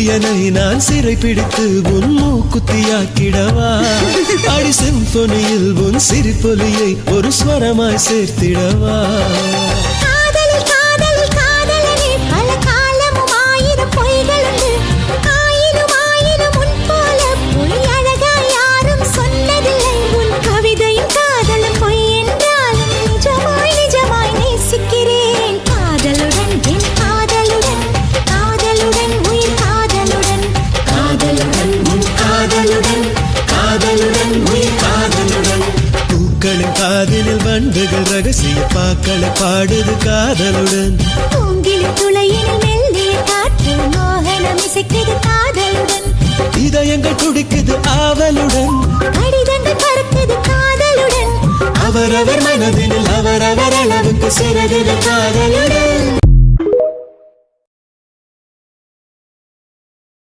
சூரியனை நான் சிறை பிடித்து உன் மூக்குத்தியாக்கிடவா அடி சிம்பொனியில் உன் சிரிப்பொலியை ஒரு ஸ்வரமாய் சேர்த்திடவா காதினில் வண்டுகள் ரகசிய பாக்களை பாடுது காதலுடன் பூங்கிலின் துளையினில் மெல்லிய காற்று மோகனம் இசைக்குது காதலுடன் இதயங்கள் துடிக்குது ஆவலுடன் கடிதங்கள் பறக்குது காதலுடன் அவரவர் மனதினில் அவரவர் அளவுக்கு சிறகுது காதலுடன்